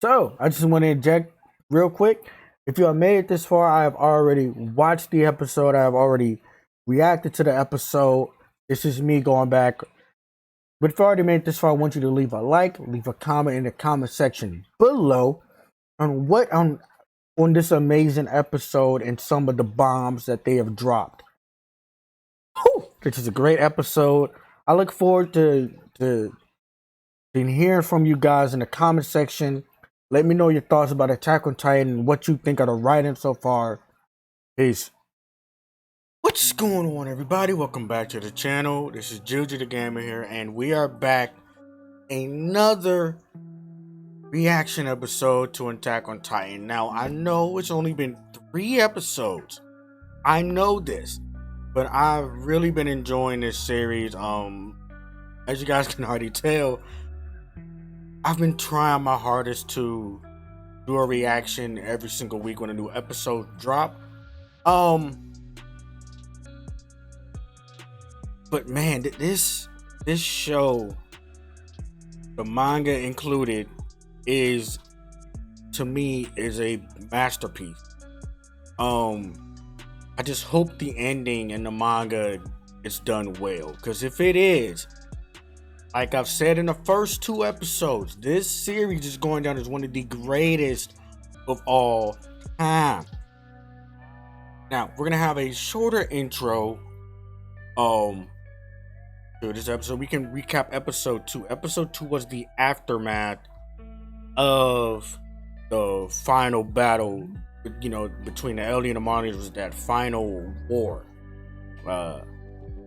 So I just want to inject real quick. If you have made it this far, I have already watched the episode. I have already reacted to the episode. This is me going back. But if you already made it this far, I want you to leave a like, leave a comment in the comment section below on what on this amazing episode and some of the bombs that they have dropped. Whew, this is a great episode. I look forward to hearing from you guys in the comment section. Let me know your thoughts about Attack on Titan and what you think of the writing so far. Peace. What's going on, everybody? Welcome back to the channel. This is Juju the Gamer here, and we are back. Another reaction episode to Attack on Titan. Now, I know it's only been 3 episodes. I know this, but I've really been enjoying this series. As you guys can already tell, I've been trying my hardest to do a reaction every single week when a new episode drop. But man, this show, the manga included, is to me is a masterpiece. I just hope the ending in the manga is done well, because if it is, like I've said in the first 2 episodes, this series is going down as one of the greatest of all time. Now, we're gonna have a shorter intro to this episode. We can recap episode 2. Episode 2 was the aftermath of the final battle, between the Ellie and the Monsters. Was that final war,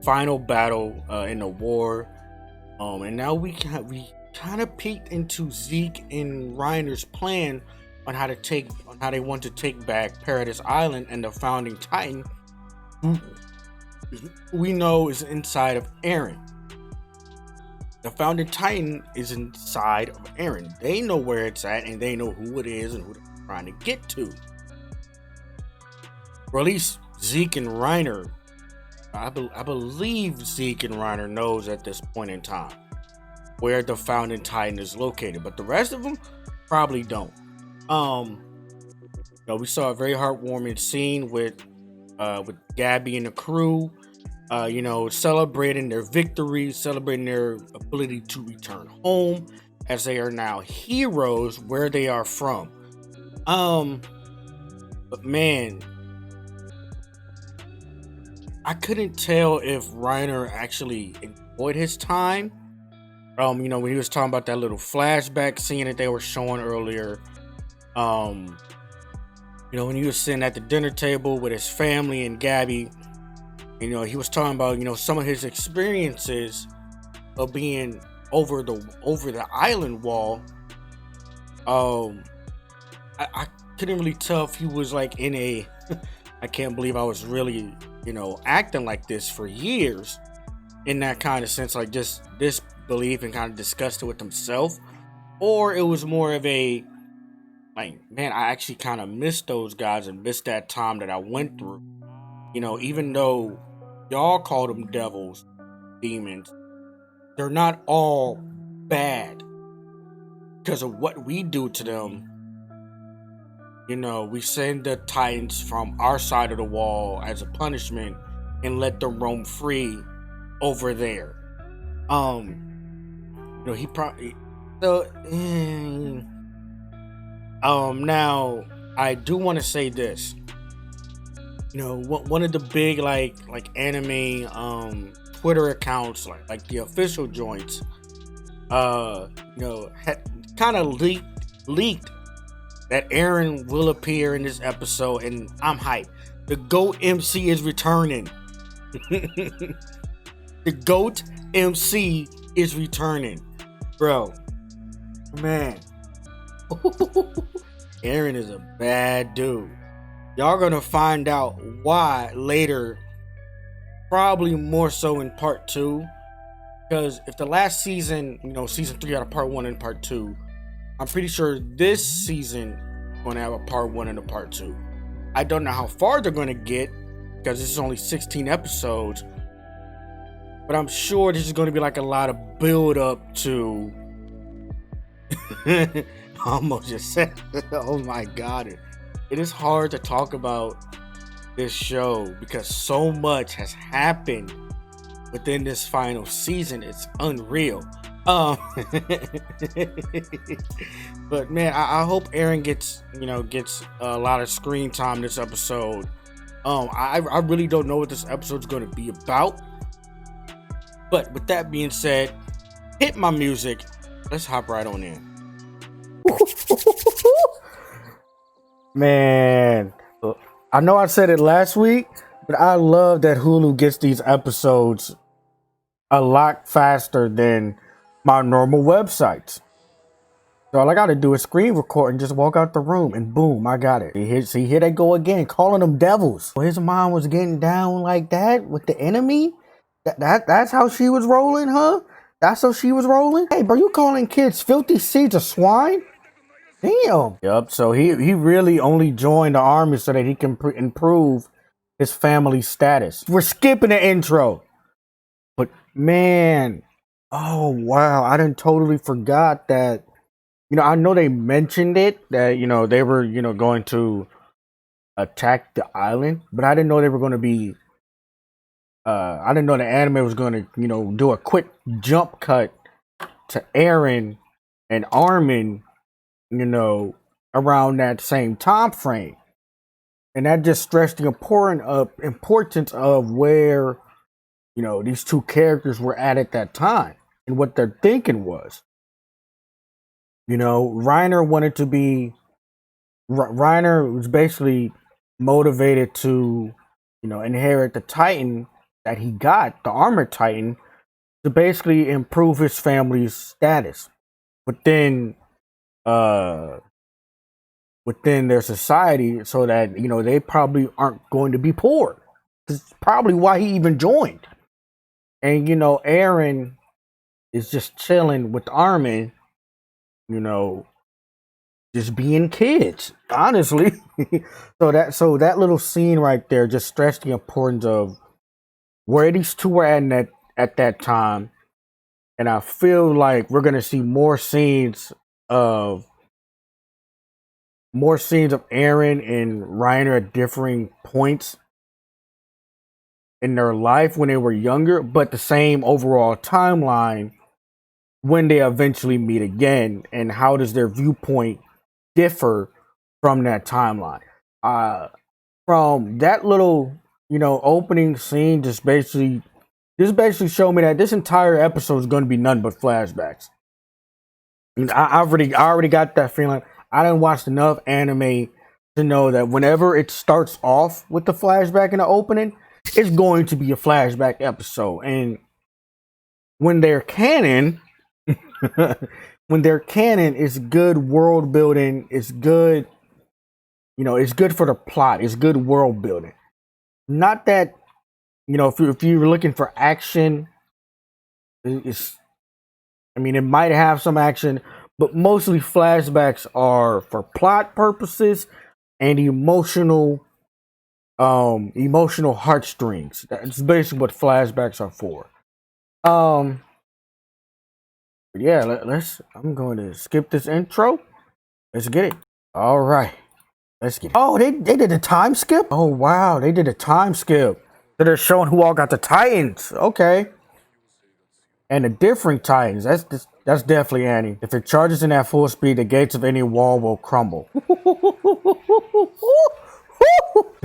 final battle in the war. And now we kind of peeked into Zeke and Reiner's plan on how they want to take back Paradise Island, and the founding Titan, who we know is inside of EREN. The founding Titan is inside of EREN. They know where it's at, and they know who it is and who they're trying to get to. Or at least Zeke and Reiner. I believe Zeke and Reiner knows at this point in time where the founding Titan is located, but the rest of them probably don't. We saw a very heartwarming scene with Gabby and the crew, celebrating their victory, celebrating their ability to return home, as they are now heroes where they are from. But man, I couldn't tell if Reiner actually enjoyed his time. When he was talking about that little flashback scene that they were showing earlier. When he was sitting at the dinner table with his family and Gabby, he was talking about, some of his experiences of being over the island wall. I couldn't really tell if he was like in a I can't believe I was really, acting like this for years, in that kind of sense, like just disbelief and kind of disgusted with himself, or it was more of a like, man, I actually kind of missed those guys and missed that time that I went through. Even though y'all call them devils, demons, they're not all bad because of what we do to them. We send the Titans from our side of the wall as a punishment and let them roam free over there. He probably now I do want to say this. One of the big like anime Twitter accounts, like the official joints, had kind of leaked that Eren will appear in this episode, and I'm hyped. The GOAT MC is returning. The GOAT MC is returning. Bro. Man. Eren is a bad dude. Y'all gonna find out why later. Probably more so in part 2. Because if the last season, season 3 had a part 1 and part 2, I'm pretty sure this season is going to have a part 1 and a part 2. I don't know how far they're going to get, because this is only 16 episodes. But I'm sure this is going to be like a lot of build up to I almost just said, oh my god, it is hard to talk about this show because so much has happened within this final season. It's unreal. Um, but man, I hope Eren gets a lot of screen time this episode. I really don't know what this episode's going to be about. But with that being said, hit my music. Let's hop right on in. Man, I know I said it last week, but I love that Hulu gets these episodes a lot faster than my normal websites. So all I gotta do is screen record and just walk out the room, and boom, I got it. See, here they go again, calling them devils. Well, his mom was getting down like that with the enemy. That's how she was rolling, huh? That's how she was rolling. Hey, bro, you calling kids filthy seeds of swine? Damn. Yup. So he really only joined the army so that he can improve his family status. We're skipping the intro, but man, oh wow, I done totally forgot that. I know they mentioned it that they were going to attack the island, but I didn't know they were going to be. I didn't know the anime was going to do a quick jump cut to Eren and Armin, around that same time frame, and that just stressed the importance of where these two characters were at that time and what their thinking was. Reiner wanted to be. Reiner was basically motivated to, inherit the Titan that he got, the armored Titan, to basically improve his family's status within their society, so that they probably aren't going to be poor. That's probably why he even joined. And Eren is just chilling with Armin, just being kids, honestly. so that little scene right there just stressed the importance of where these two were at that time. And I feel like we're gonna see more scenes of Eren and Reiner at differing points in their life when they were younger, but the same overall timeline when they eventually meet again, and how does their viewpoint differ from that timeline. From that little opening scene, just basically showed me that this entire episode is going to be nothing but flashbacks. And I already got that feeling. I didn't watch enough anime to know that whenever it starts off with the flashback in the opening, it's going to be a flashback episode. And when they're canon, it's good world building. It's good, it's good for the plot. It's good world building. Not that, if you're looking for action, it might have some action, but mostly flashbacks are for plot purposes and emotional heartstrings. That's basically what flashbacks are for. Yeah, I'm going to skip this intro. Let's get it. All right. Let's get it. Oh, they did a time skip? Oh, wow. They did a time skip. So they're showing who all got the Titans. Okay. And the different Titans. That's definitely Annie. If it charges in at full speed, the gates of any wall will crumble.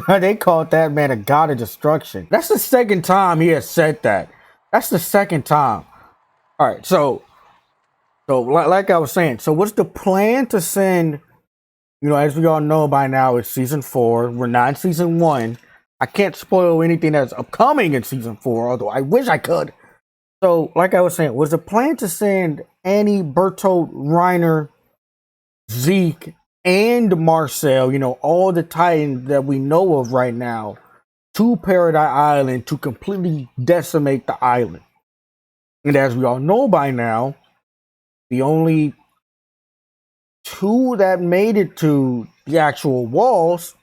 They called that man a god of destruction. That's the second time he has said that. That's the second time. All right, so like I was saying, so what's the plan to send, as we all know by now, it's season 4. We're not in season 1. I can't spoil anything that's upcoming in season 4, although I wish I could. So, like I was saying, was the plan to send Annie, Bertolt, Reiner, Zeke, and Marcel, all the Titans that we know of right now, to Paradise Island to completely decimate the island. And as we all know by now, the only 2 that made it to the actual walls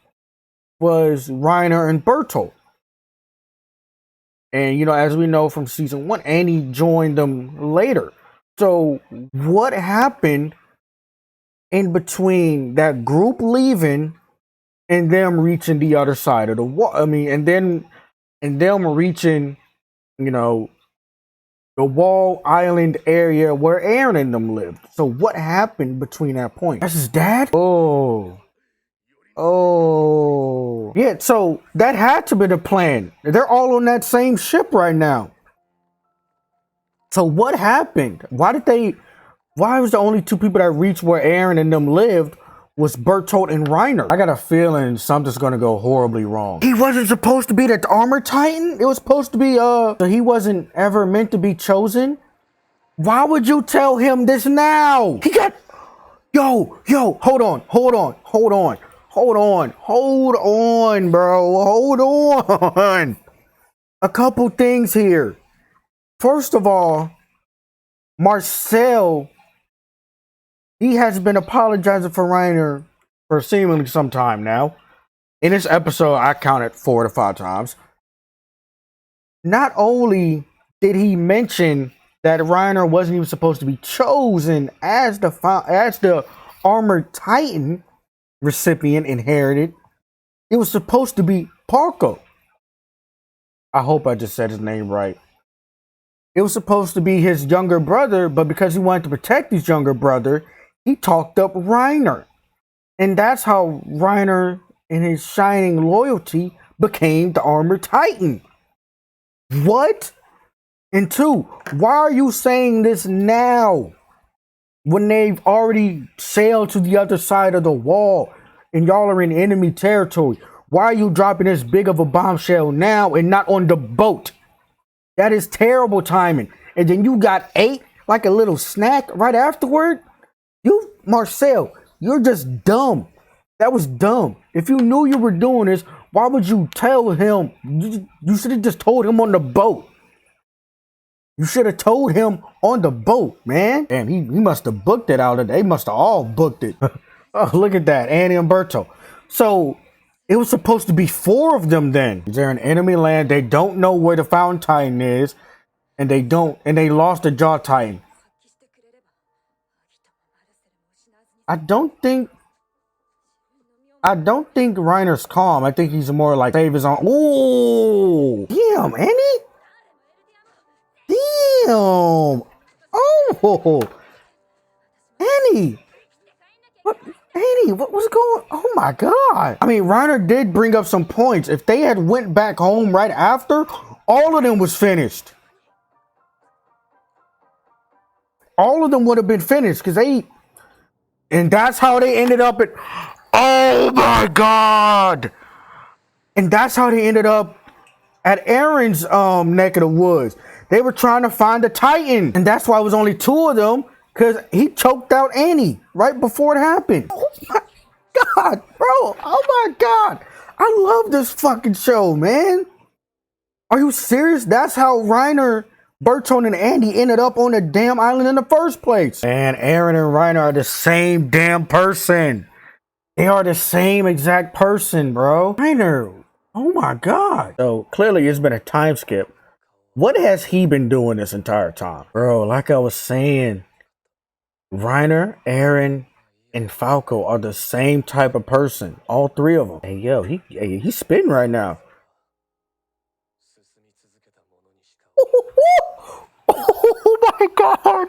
was Reiner and Bertolt. And, as we know from season 1, Annie joined them later. So what happened in between that group leaving and them reaching the other side of the wall. I mean, and them reaching, you know, the wall island area where Eren and them lived. So what happened between that point? That's his dad? Oh. Yeah, so that had to be the plan. They're all on that same ship right now. So what happened? Why was the only two people that reached where Eren and them lived was Bertolt and Reiner? I got a feeling something's gonna go horribly wrong. He wasn't supposed to be the armor titan? It was supposed to be, so he wasn't ever meant to be chosen? Why would you tell him this now? He got, yo, hold on, bro, hold on. A couple things here. First of all, Marcel, he has been apologizing for Reiner for seemingly some time now. In this episode, I counted 4 to 5 times. Not only did he mention that Reiner wasn't even supposed to be chosen as the Armored Titan recipient inherited, it was supposed to be Parko. I hope I just said his name right. It was supposed to be his younger brother, but because he wanted to protect his younger brother, he talked up Reiner. And that's how Reiner, in his shining loyalty, became the Armored Titan. What? And 2, why are you saying this now? When they've already sailed to the other side of the wall and y'all are in enemy territory. Why are you dropping this big of a bombshell now and not on the boat? That is terrible timing. And then you got 8 like a little snack right afterward. You, Marcel, you're just dumb. That was dumb. If you knew you were doing this, why would you tell him? You should have just told him on the boat. You should have told him on the boat, man. Damn, he must have booked it out of there. They must have all booked it. Oh, look at that. Annie and Berto. So it was supposed to be 4 of them then. They're in enemy land. They don't know where the Fountain Titan is. And they lost the Jaw Titan. I don't think Reiner's calm. I think he's more like save his own. Ooh, damn, Annie. Damn. Oh, Annie. What? Annie, what was going? Oh my God. I mean, Reiner did bring up some points. If they had went back home right after, all of them was finished. All of them would have been finished because and that's how they ended up at. Oh my God. And that's how they ended up at Eren's neck of the woods. They were trying to find a Titan. And that's why it was only 2 of them. Because he choked out Annie right before it happened. Oh my God, bro. Oh my God. I love this fucking show, man. Are you serious? That's how Reiner, Bertolt, and Andy ended up on the damn island in the first place. And Eren and Reiner are the same damn person. They are the same exact person, bro. Reiner. Oh my God. So clearly it's been a time skip. What has he been doing this entire time? Bro, like I was saying, Reiner, Eren, and Falco are the same type of person. All 3 of them. Hey, yo, he's spitting right now. Oh my God.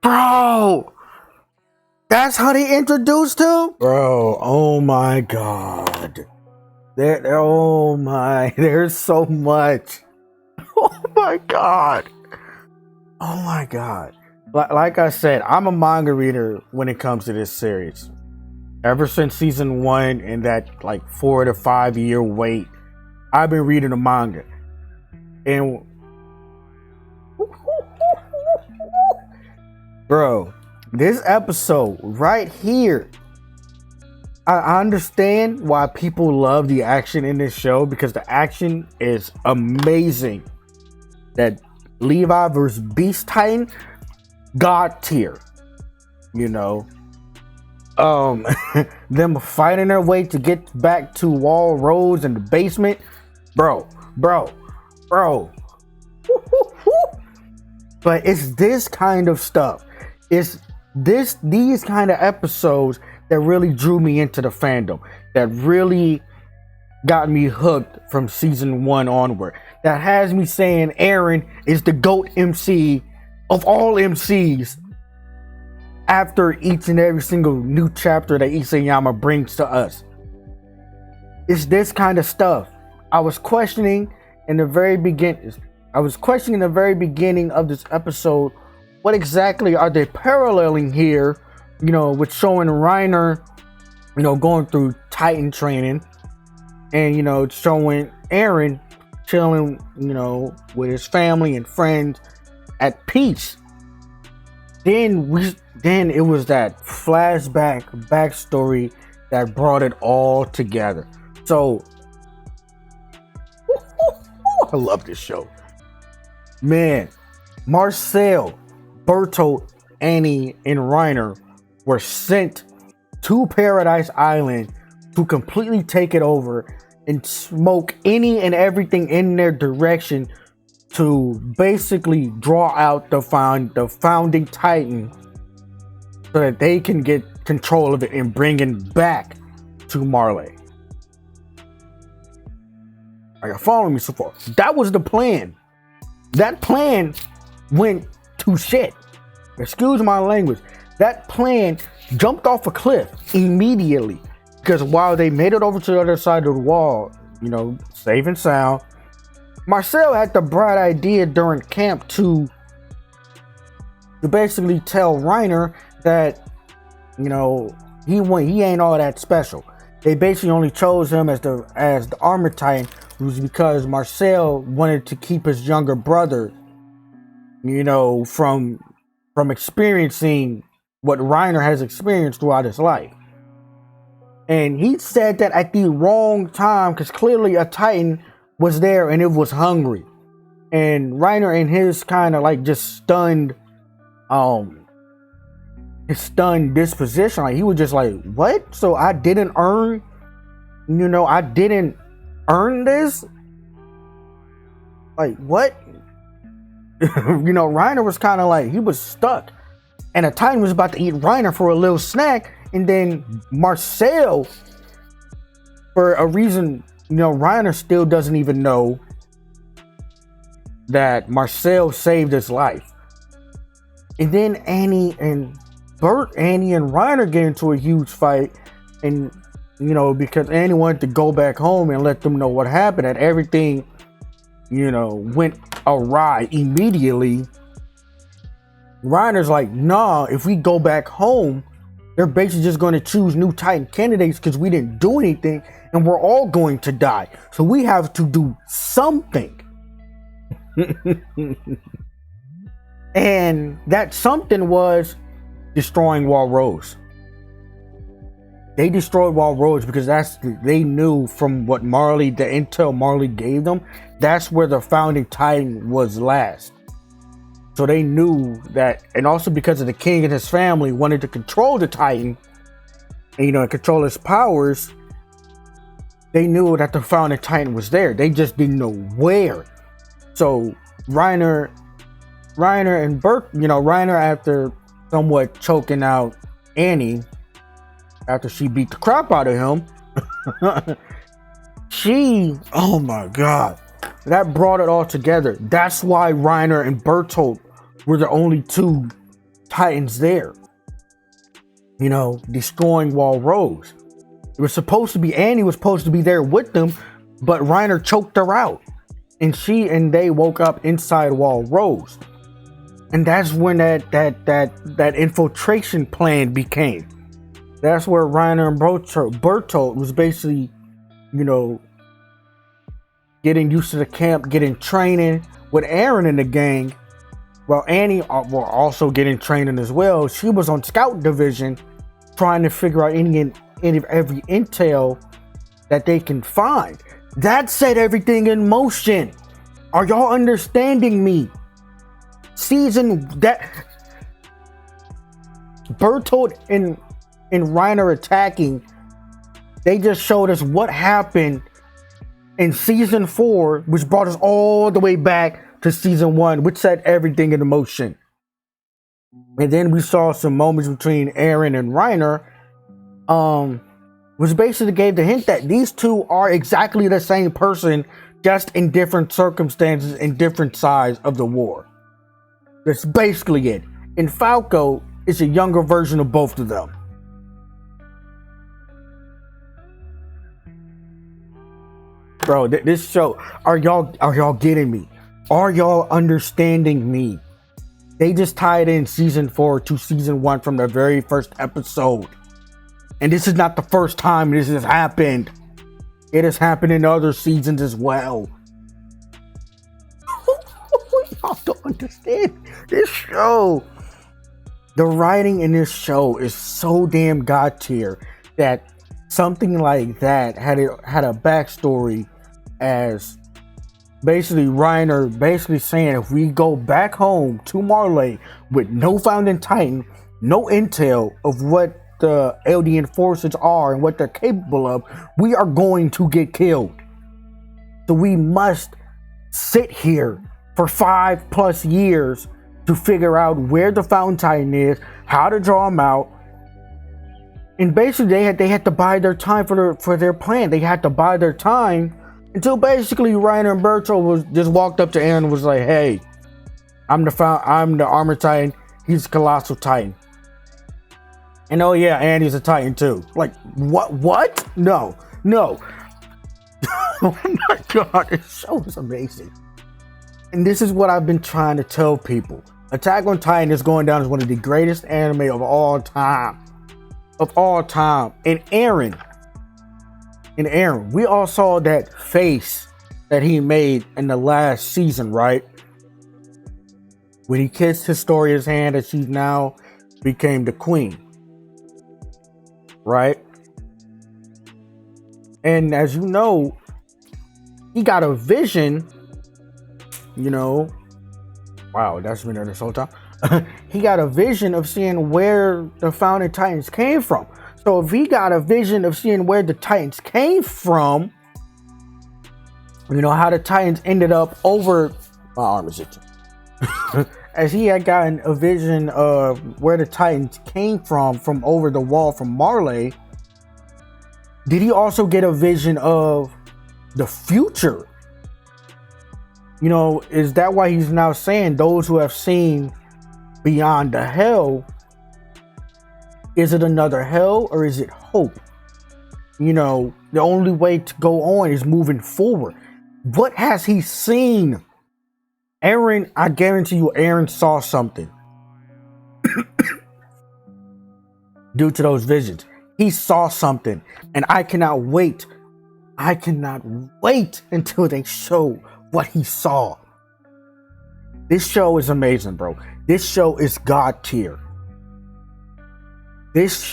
Bro. That's how they introduced him? Bro, oh my God. There's so much. Oh my God. Oh my God. Like I said, I'm a manga reader when it comes to this series. Ever since season 1 and that like 4 to 5 year wait, I've been reading the manga. And bro, this episode right here, I understand why people love the action in this show because the action is amazing. That Levi versus Beast Titan, God tier, you know. Them fighting their way to get back to Wall Roads in the basement, bro. But it's this kind of stuff. It's these kind of episodes that really drew me into the fandom, that really got me hooked from season 1 onward, that has me saying Eren is the GOAT MC of all MCs after each and every single new chapter that Isayama brings to us. It's this kind of stuff. I was questioning in the very beginning of this episode, what exactly are they paralleling here, with showing Reiner, going through Titan training, and, showing Eren chilling, with his family and friends at peace. Then it was that backstory that brought it all together. So I love this show, man. Marcel, Bertolt, Annie, and Reiner were sent to Paradise Island to completely take it over and smoke any and everything in their direction to basically draw out the founding Titan so that they can get control of it and bring it back to Marley. Are you following me so far? That was the plan. That plan went to shit. Excuse my language. That plan jumped off a cliff immediately, because while they made it over to the other side of the wall, safe and sound, Marcel had the bright idea during camp to basically tell Reiner that, he ain't all that special. They basically only chose him as the armor Titan, was because Marcel wanted to keep his younger brother, from experiencing what Reiner has experienced throughout his life. And he said that at the wrong time, because clearly a Titan was there and it was hungry. And Reiner, in his kind of like just stunned, his stunned disposition, like he was just like, what? So I didn't earn, I didn't earn this? Like, what? Reiner was kind of like, he was stuck. And a Titan was about to eat Reiner for a little snack. And then Marcel, for a reason, Reiner still doesn't even know that Marcel saved his life. And then Annie and Reiner get into a huge fight. And, because Annie wanted to go back home and let them know what happened, and everything, went awry immediately. Reiner's like, nah, if we go back home, they're basically just going to choose new Titan candidates because we didn't do anything and we're all going to die. So we have to do something. And that something was destroying Wall Rose. They destroyed Wall Rose because they knew from what the intel Marley gave them, that's where the founding Titan was last. So they knew that, and also because of the king and his family wanted to control the Titan, and, and control his powers, they knew that the founding Titan was there. They just didn't know where. So Reiner and Reiner, after somewhat choking out Annie, after she beat the crap out of him, oh my God, that brought it all together. That's why Reiner and Bertolt were the only two Titans there, destroying Wall Rose. It was supposed to be, Annie was supposed to be there with them, but Reiner choked her out, and they woke up inside Wall Rose. And that's when that infiltration plan became. That's where Reiner and Bertolt was basically, getting used to the camp, getting training with Eren and the gang. Well, Annie were also getting training as well. She was on Scout Division, trying to figure out any of every intel that they can find. That set everything in motion. Are y'all understanding me? Bertolt and Reiner attacking, they just showed us what happened in season 4, which brought us all the way back to season 1, which set everything into motion. And then we saw some moments between Eren and Reiner, which basically gave the hint that these two are exactly the same person, just in different circumstances and different sides of the war. That's basically it. And Falco is a younger version of both of them. Bro, this show, are y'all getting me? Are y'all understanding me? They just tied in season 4 to season 1 from the very first episode. And this is not the first time this has happened. It has happened in other seasons as well. Y'all don't understand this show. The writing in this show is so damn god tier that something like that had a backstory as basically Reiner basically saying, if we go back home to Marley with no Founding Titan, no intel of what the Eldian forces are and what they're capable of, we are going to get killed. So we must sit here for 5+ years to figure out where the Fountain Titan is, how to draw him out. And basically they had to buy their time for their plan. They had to buy their time until basically Reiner and Bertolt just walked up to Eren and was like, hey, I'm the Armor Titan, he's Colossal Titan. And oh yeah, and he's a Titan too. Like, what? No. Oh my god, this show is amazing. And this is what I've been trying to tell people. Attack on Titan is going down as one of the greatest anime of all time. And Eren, we all saw that face that he made in the last season, right? When he kissed Historia's hand and she now became the queen. Right? And as you know, he got a vision, wow, that's been there this whole time. He got a vision of seeing where the Founding Titans came from. So if he got a vision of seeing where the Titans came from, how the Titans ended up over my arm is itching. As he had gotten a vision of where the Titans came from over the wall from Marley, did he also get a vision of the future? Is that why he's now saying those who have seen beyond the hell? Is it another hell or is it hope? The only way to go on is moving forward. What has he seen? Eren, I guarantee you, Eren saw something. Due to those visions. He saw something. And I cannot wait. Until they show what he saw. This show is amazing, bro. This show is god tier. Yes,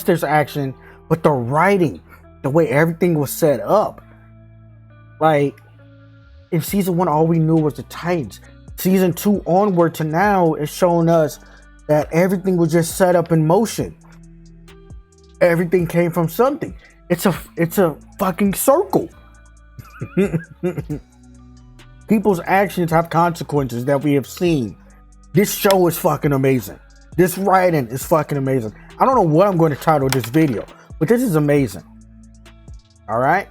there's action, but the writing, the way everything was set up. Like, in season 1, all we knew was the Titans. Season 2 onward to now is showing us that everything was just set up in motion. Everything came from something. It's a fucking circle. People's actions have consequences that we have seen. This show is fucking amazing. This writing is fucking amazing. I don't know what I'm going to title this video, but this is amazing. All right?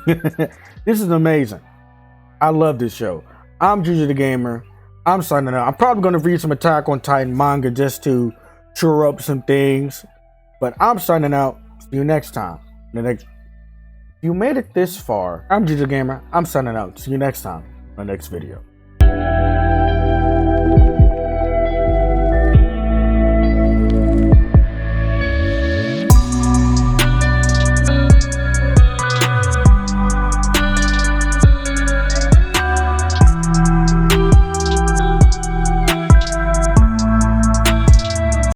This is amazing. I love this show. I'm Juju the Gamer. I'm signing out. I'm probably going to read some Attack on Titan manga just to shore up some things. But I'm signing out. See you next time. If you made it this far, I'm Juju the Gamer. I'm signing out. See you next time in the next video.